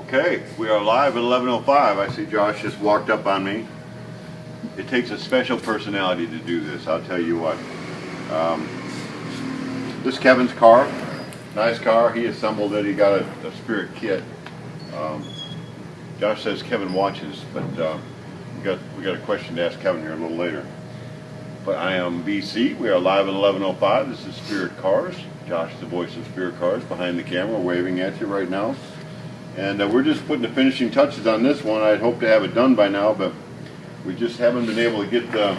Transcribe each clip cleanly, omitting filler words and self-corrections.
Okay, we are live at 11:05. I see Josh just walked up on me. It takes a special personality to do this, I'll tell you what. This is Kevin's car. Nice car. He assembled it. He got a Spirit kit. Josh says Kevin watches, but we got a question to ask Kevin here a little later. But I am BC. We are live at 11:05. This is Spirit Cars. Josh, the voice of Spirit Cars, behind the camera, waving at you right now. And we're just putting the finishing touches on this one. I'd hope to have it done by now, but we just haven't been able to get the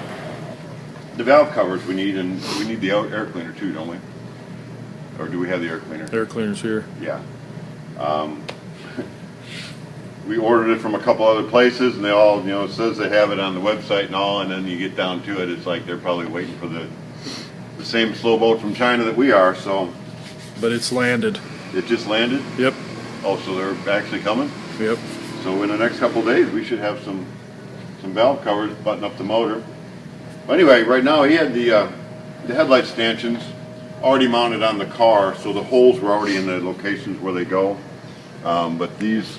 valve covers we need, and we need the air cleaner too, don't we? Or do we have the air cleaner? Air cleaner's here. Yeah. We ordered it from a couple other places, and they all, it says they have it on the website and all, and then you get down to it, it's like they're probably waiting for the same slow boat from China that we are, so. But it's landed. It just landed? Yep. Oh, so they're actually coming? Yep. So in the next couple of days, we should have some valve covers, button up the motor. But anyway, right now he had the headlight stanchions already mounted on the car, so the holes were already in the locations where they go. But these,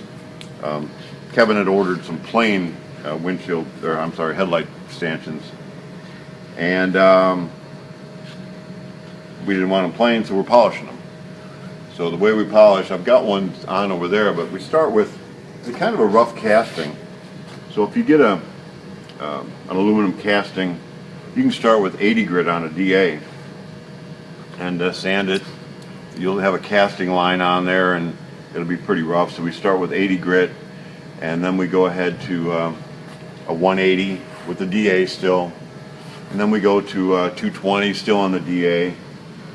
Kevin had ordered some plain headlight stanchions, and we didn't want them plain, so we're polishing them. So the way we polish, I've got one on over there, but we start with kind of a rough casting. So if you get an aluminum casting, you can start with 80 grit on a DA and sand it. You'll have a casting line on there, and it'll be pretty rough. So we start with 80 grit, and then we go ahead to a 180 with the DA still, and then we go to 220 still on the DA, and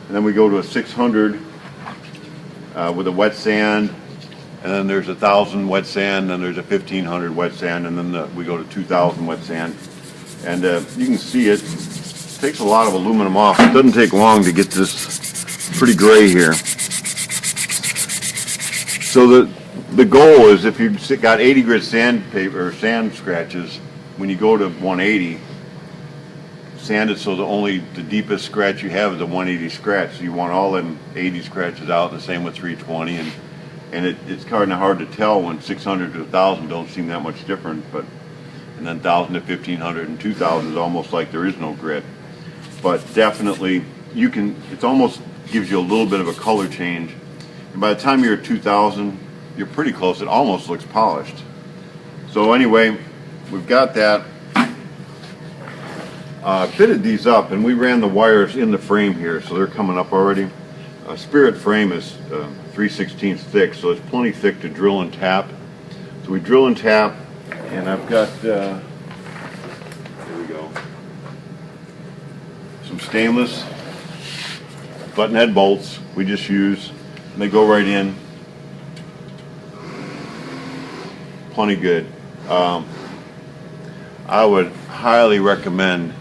then we go to a 600 with a wet sand, and then there's 1,000 wet sand, and there's a 1,500 wet sand, and then we go to 2,000 wet sand. And you can see it takes a lot of aluminum off. It doesn't take long to get this pretty gray here. So the goal is, if you've got 80 grit sandpaper or sand scratches, when you go to 180, sand it so the deepest scratch you have is a 180 scratch. So you want all them 80 scratches out. The same with 320, and it's kind of hard to tell when 600 to 1,000 don't seem that much different, and then 1,000 to 1,500 and 2,000 is almost like there is no grit. But definitely it almost gives you a little bit of a color change. And by the time you're at 2,000, you're pretty close. It almost looks polished. So anyway, we've got that. Fitted these up, and we ran the wires in the frame here, so they're coming up already. Spirit frame is 3/16 thick, so it's plenty thick to drill and tap. So we drill and tap, and I've got, here we go, some stainless button head bolts we just use, and they go right in. Plenty good. I would highly recommend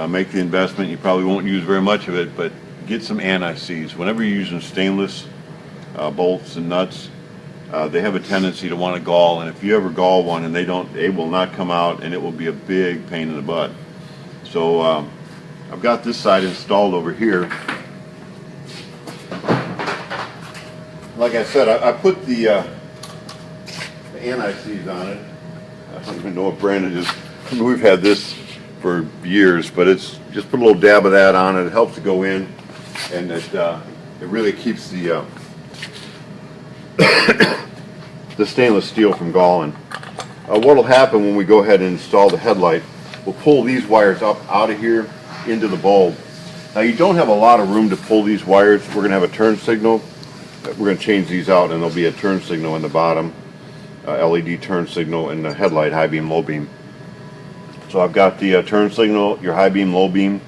make the investment. You probably won't use very much of it, but get some AntiSeize. Whenever you're using stainless bolts and nuts, they have a tendency to want to gall, and if you ever gall one and they will not come out, and it will be a big pain in the butt. So I've got this side installed over here. Like I said, I put the AntiSeize on it. I don't even know what brand it is. I mean, we've had this for years, but it's just put a little dab of that on it. It helps to go in, and it really keeps the the stainless steel from galling. What will happen when we go ahead and install the headlight, we'll pull these wires up out of here into the bulb. Now you don't have a lot of room to pull these wires. We're going to have a turn signal. We're going to change these out, and there'll be a turn signal in the bottom, LED turn signal, and the headlight, high beam, low beam. So I've got the turn signal, your high beam, low beam,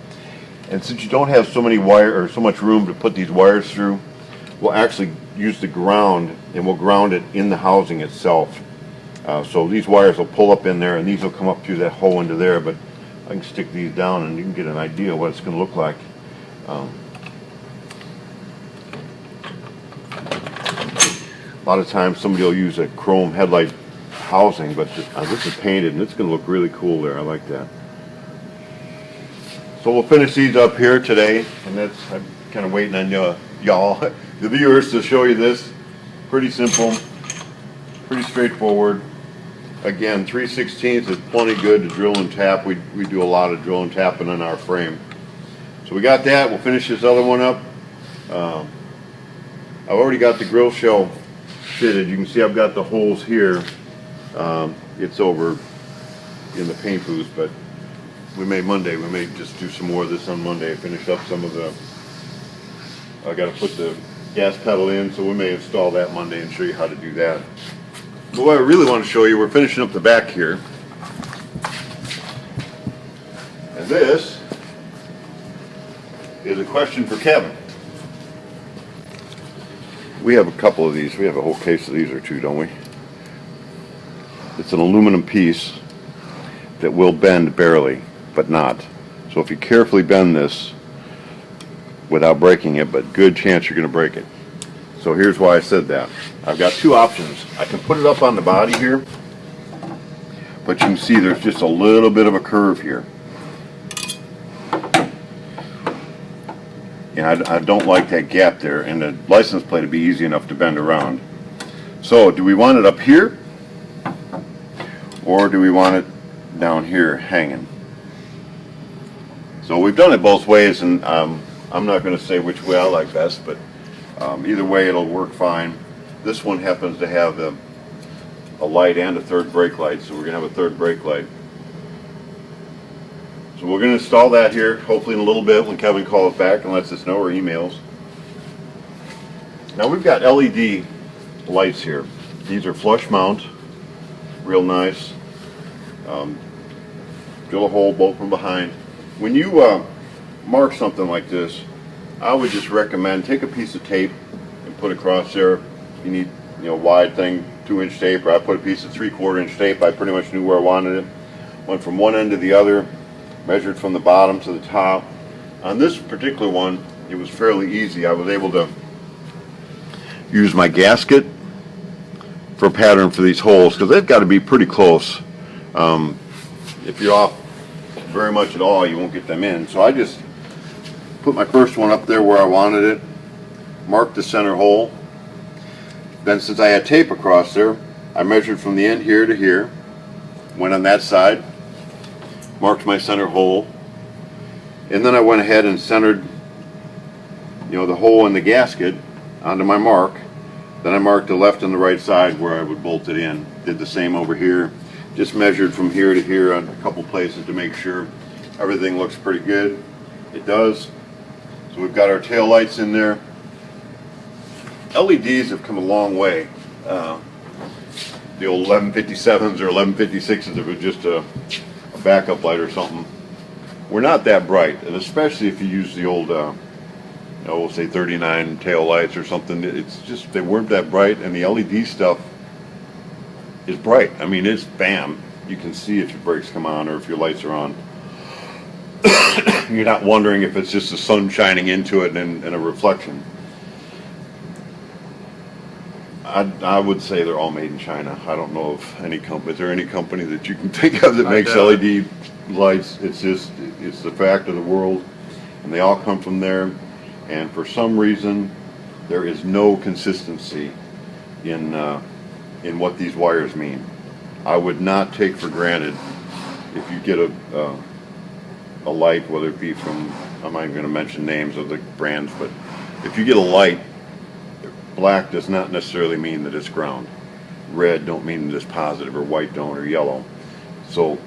and since you don't have so much room to put these wires through, we'll actually use the ground, and we'll ground it in the housing itself. So these wires will pull up in there, and these will come up through that hole into there, but I can stick these down and you can get an idea of what it's going to look like. A lot of times somebody will use a chrome headlight housing, but this is painted, and it's going to look really cool there. I like that. So we'll finish these up here today, and I'm kind of waiting on y'all, the viewers, to show you this. Pretty simple. Pretty straightforward. Again, 3/16 is plenty good to drill and tap. We do a lot of drill and tapping on our frame. So we got that. We'll finish this other one up. I've already got the grill shell fitted. You can see I've got the holes here. It's over in the paint booth, but we may just do some more of this on Monday. Finish up some of the. I got to put the gas pedal in, so we may install that Monday and show you how to do that. But what I really want to show you, we're finishing up the back here, and this is a question for Kevin. We have a couple of these. We have a whole case of these or two, don't we? It's an aluminum piece that will bend barely, but not. So if you carefully bend this without breaking it, but good chance you're going to break it. So here's why I said that. I've got two options. I can put it up on the body here, but you can see there's just a little bit of a curve here. And I don't like that gap there, and the license plate would be easy enough to bend around. So do we want it up here, or do we want it down here hanging? So we've done it both ways, and I'm not going to say which way I like best, but either way it'll work fine. This one happens to have a light and a third brake light, so we're going to have a third brake light. So we're going to install that here, hopefully in a little bit when Kevin calls back and lets us know, or emails. Now we've got LED lights here. These are flush mount, real nice. Drill a hole both from behind. When you mark something like this, I would just recommend take a piece of tape and put across there. You need, wide thing, 2-inch tape, or I put a piece of 3/4 inch tape. I pretty much knew where I wanted it. Went from one end to the other, measured from the bottom to the top. On this particular one, it was fairly easy. I was able to use my gasket for a pattern for these holes, because they've got to be pretty close. If you're off very much at all, you won't get them in. So I just put my first one up there where I wanted it, marked the center hole. Then since I had tape across there, I measured from the end here to here, went on that side, marked my center hole, and then I went ahead and centered the hole in the gasket onto my mark. Then I marked the left and the right side where I would bolt it in. Did the same over here. Just measured from here to here on a couple places to make sure everything looks pretty good. It does. So we've got our tail lights in there. LEDs have come a long way. The old 1157s or 1156s, if it was just a backup light or something, were not that bright, and especially if you use the old we'll say 39 tail lights or something. It's just, they weren't that bright, and the LED stuff is bright. I mean, it's bam. You can see if your brakes come on or if your lights are on. You're not wondering if it's just the sun shining into it and a reflection. I would say they're all made in China. I don't know of any company. Is there any company that you can think of that makes LED lights? It's the fact of the world, and they all come from there. And for some reason, there is no consistency in what these wires mean. I would not take for granted if you get a light, whether it be from, I'm not even going to mention names of the brands, but if you get a light, black does not necessarily mean that it's ground. Red don't mean that it's positive, or white don't, or yellow. So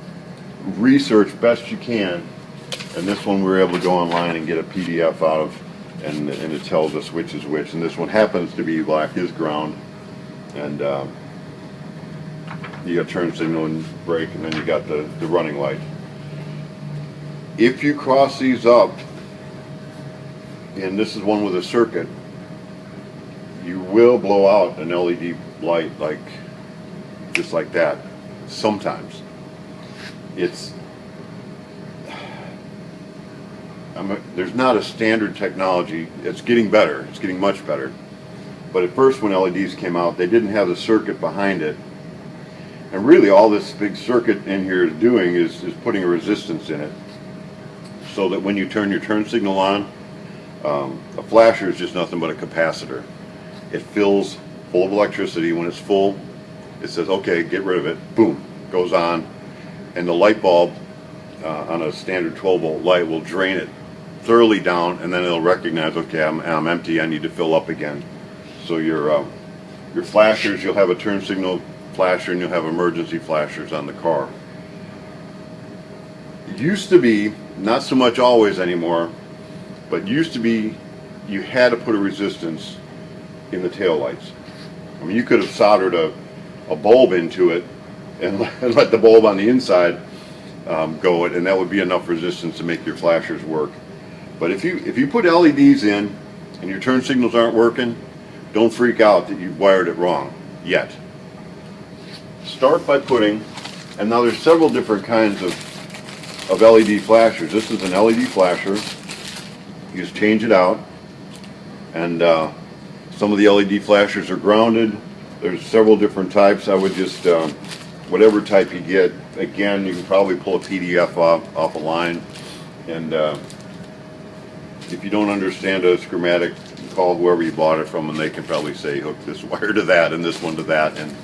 research best you can, and this one we were able to go online and get a PDF out of, and it tells us which is which, and this one happens to be black is ground, and you got turn signal and brake, and then you got the running light. If you cross these up, and this is one with a circuit, you will blow out an LED light just like that sometimes. There's not a standard technology. It's getting better. It's getting much better. But at first, when LEDs came out, they didn't have the circuit behind it. And really all this big circuit in here is doing is putting a resistance in it, so that when you turn your turn signal on, a flasher is just nothing but a capacitor. It fills full of electricity. When it's full, it says, okay, get rid of it. Boom, goes on, and the light bulb on a standard 12-volt light will drain it thoroughly down, and then it'll recognize, okay, I'm empty, I need to fill up again. So your flashers, you'll have a turn signal flasher and you'll have emergency flashers on the car. It used to be, not so much always anymore, but used to be you had to put a resistance in the tail lights. I mean, you could have soldered a bulb into it and let the bulb on the inside go, and that would be enough resistance to make your flashers work. But if you put LEDs in and your turn signals aren't working, don't freak out that you've wired it wrong yet. Start by putting, and now there's several different kinds of LED flashers. This is an LED flasher. You just change it out, and some of the LED flashers are grounded. There's several different types. I would just, whatever type you get, again, you can probably pull a PDF off a line, and if you don't understand a schematic, call whoever you bought it from and they can probably say hook this wire to that and this one to that, and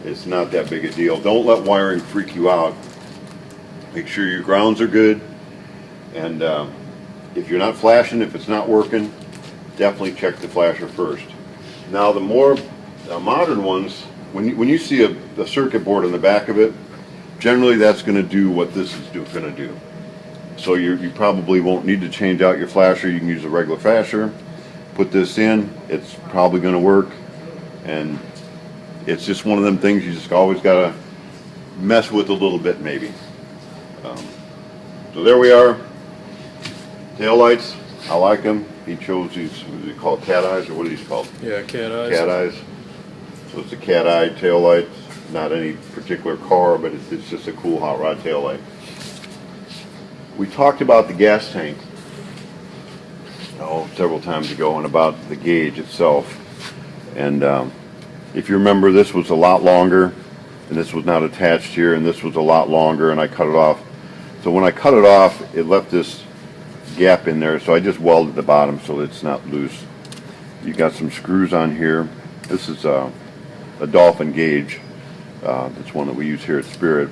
it's not that big a deal. Don't let wiring freak you out. Make sure your grounds are good, and if you're not flashing, if it's not working, definitely check the flasher first. Now the more modern ones, when you see a circuit board on the back of it, generally that's going to do what this is going to do. So you probably won't need to change out your flasher. You can use a regular flasher, put this in, it's probably going to work, and it's just one of them things you just always got to mess with a little bit maybe. So there we are. Tail lights, I like them. He chose these, what do you call it, cat eyes, or what are these called? Yeah, cat eyes. Cat eyes. So it's a cat eye tail light, not any particular car, but it's just a cool hot rod tail light. We talked about the gas tank several times ago, and about the gauge itself. And if you remember, this was a lot longer, and this was not attached here, and this was a lot longer, and I cut it off. So when I cut it off, it left this gap in there, so I just welded the bottom so it's not loose. You got some screws on here. This is a Dolphin gauge. That's one that we use here at Spirit.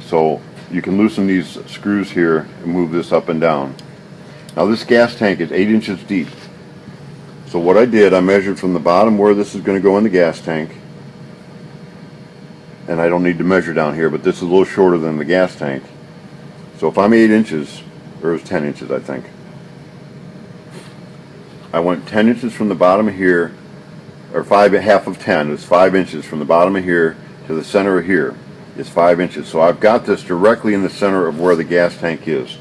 So you can loosen these screws here and move this up and down. Now this gas tank is 8 inches deep. So what I did, I measured from the bottom where this is going to go in the gas tank, and I don't need to measure down here, but this is a little shorter than the gas tank. So if I'm 8 inches, or it was 10 inches I think, I went 10 inches from the bottom of here, or half of 10, it's 5 inches from the bottom of here to the center of here. It's 5 inches. So I've got this directly in the center of where the gas tank is.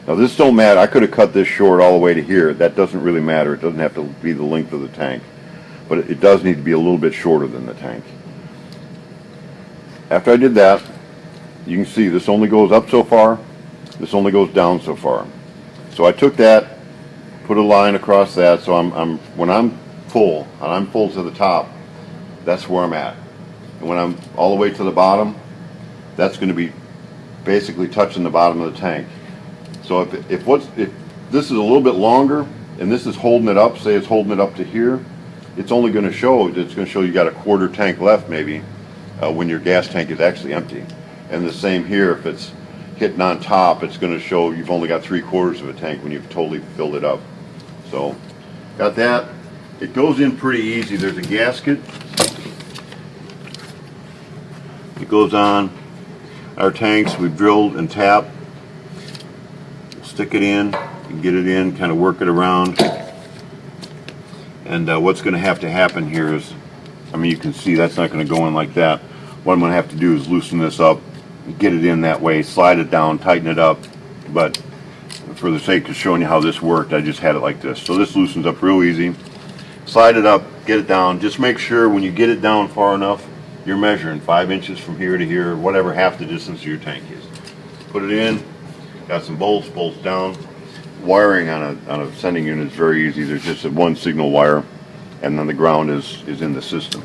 Now this don't matter. I could have cut this short all the way to here. That doesn't really matter. It doesn't have to be the length of the tank. But it does need to be a little bit shorter than the tank. After I did that, you can see this only goes up so far. This only goes down so far. So I took that, put a line across that, so when I'm full, and I'm full to the top, that's where I'm at. And when I'm all the way to the bottom, that's going to be basically touching the bottom of the tank. So if this is a little bit longer and this is holding it up, say it's holding it up to here, it's only going to show, you got a quarter tank left maybe when your gas tank is actually empty. And the same here, if it's hitting on top, it's going to show you've only got 3/4 of a tank when you've totally filled it up. So got that. It goes in pretty easy. There's a gasket. It goes on our tanks. We've drilled and tapped. Stick it in and get it in, kind of work it around. And what's going to have to happen here is, I mean, you can see that's not going to go in like that. What I'm going to have to do is loosen this up, get it in that way, slide it down, tighten it up. But for the sake of showing you how this worked, I just had it like this. So this loosens up real easy. Slide it up, get it down. Just make sure when you get it down far enough, you're measuring 5 inches from here to here, whatever half the distance of your tank is. Put it in, got some bolts down. Wiring on a sending unit is very easy. There's just a one signal wire, and then the ground is in the system.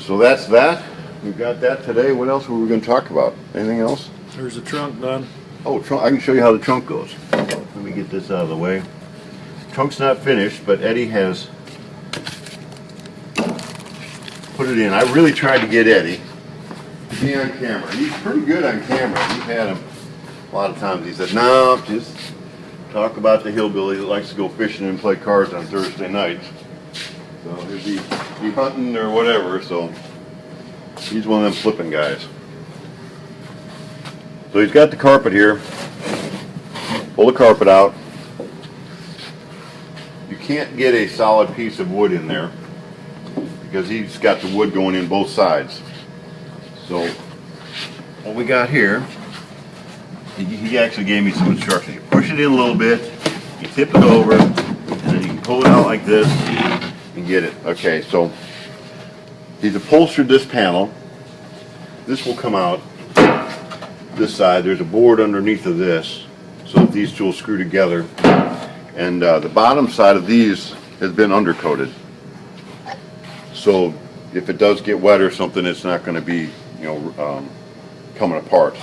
So that's that. We've got that today. What else were we going to talk about? Anything else? There's the trunk done. Oh, trunk. I can show you how the trunk goes. Let me get this out of the way. Trunk's not finished, but Eddie has put it in. I really tried to get Eddie to be on camera. He's pretty good on camera. We've had him a lot of times. He said, no, just talk about the hillbilly that likes to go fishing and play cards on Thursday nights. So he'd be hunting or whatever, so he's one of them flipping guys. So he's got the carpet here. Pull the carpet out. You can't get a solid piece of wood in there because he's got the wood going in both sides. So what we got here, he actually gave me some instructions. You push it in a little bit, you tip it over, and then you can pull it out like this and get it. Okay, so he's upholstered this panel. This will come out this side. There's a board underneath of this so that these two will screw together. And the bottom side of these has been undercoated. So if it does get wet or something, it's not going to be, coming apart.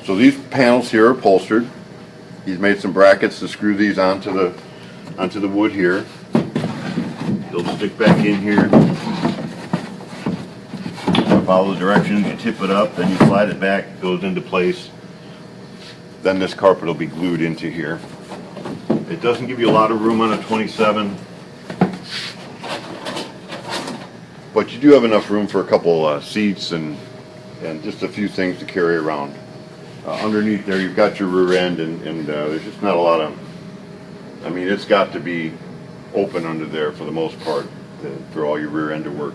So these panels here are upholstered. He's made some brackets to screw these onto the wood here. They'll stick back in here. Follow the directions, you tip it up, then you slide it back, it goes into place. Then this carpet will be glued into here. It doesn't give you a lot of room on a 27, but you do have enough room for a couple seats and just a few things to carry around. Underneath there you've got your rear end and there's just not a lot of, it's got to be open under there for the most part for all your rear end to work.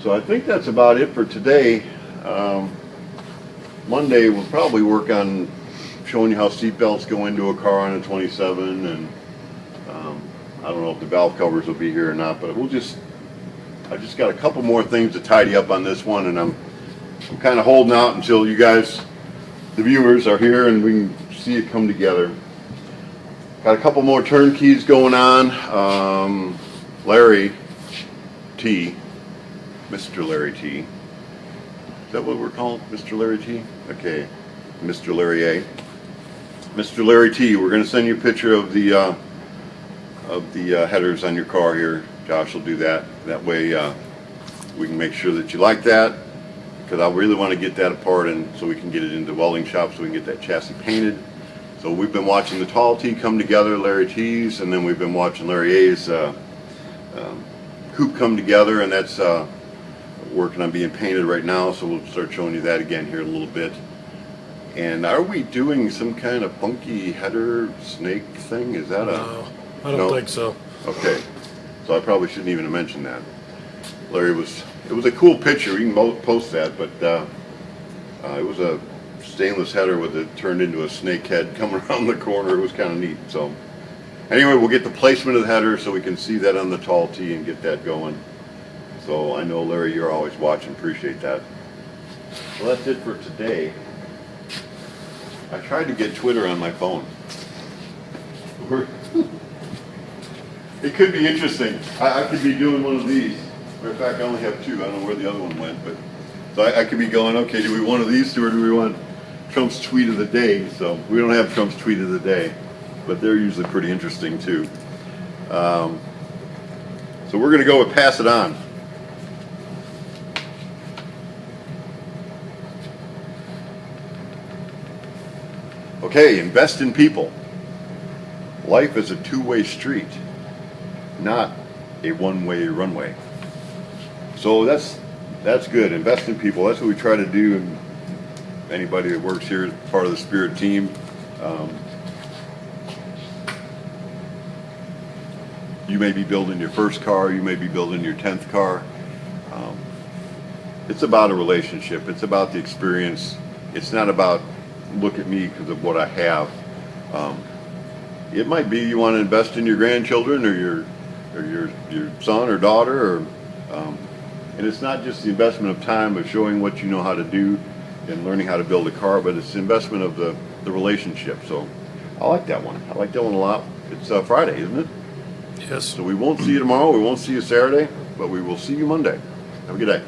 So I think that's about it for today. Monday we'll probably work on showing you how seat belts go into a car on a 27, and I don't know if the valve covers will be here or not, but I just got a couple more things to tidy up on this one, and I'm kind of holding out until you guys, the viewers, are here and we can see it come together. Got a couple more turnkeys going on. Larry T. Mr. Larry T. Is that what we're calling Mr. Larry T? Okay, Mr. Larry A. Mr. Larry T, we're going to send you a picture of the headers on your car here. Josh will do that. That way we can make sure that you like that, because I really want to get that apart and so we can get it into the welding shop so we can get that chassis painted. So we've been watching the tall T come together, Larry T's, and then we've been watching Larry A's coupe come together, and that's working on being painted right now, so we'll start showing you that again here in a little bit. And are we doing some kind of funky header snake thing? Is that No, I don't think so. Okay, so I probably shouldn't even have mentioned that. Larry it was a cool picture. You can post that, but it was a stainless header with it turned into a snake head coming around the corner. It was kind of neat. So anyway, we'll get the placement of the header so we can see that on the tall T and get that going. So I know, Larry, you're always watching. Appreciate that. Well, that's it for today. I tried to get Twitter on my phone. It could be interesting. I could be doing one of these. Matter of fact, I only have two. I don't know where the other one went, but so I could be going, okay, do we want one of these two, or do we want Trump's tweet of the day? So we don't have Trump's tweet of the day, but they're usually pretty interesting too. So we're going to go with Pass It On. Okay, invest in people. Life is a two-way street, not a one-way runway. So that's good. Invest in people. That's what we try to do. And anybody that works here is part of the Spirit team. You may be building your first car. You may be building your 10th car. It's about a relationship. It's about the experience. It's not about look at me because of what I have. It might be you want to invest in your grandchildren or your son or daughter, and it's not just the investment of time of showing what you know how to do and learning how to build a car, but it's the investment of the relationship. So I like that one. I like that one a lot. It's Friday, isn't it? Yes. So we won't see you tomorrow. We won't see you Saturday, but we will see you Monday. Have a good day.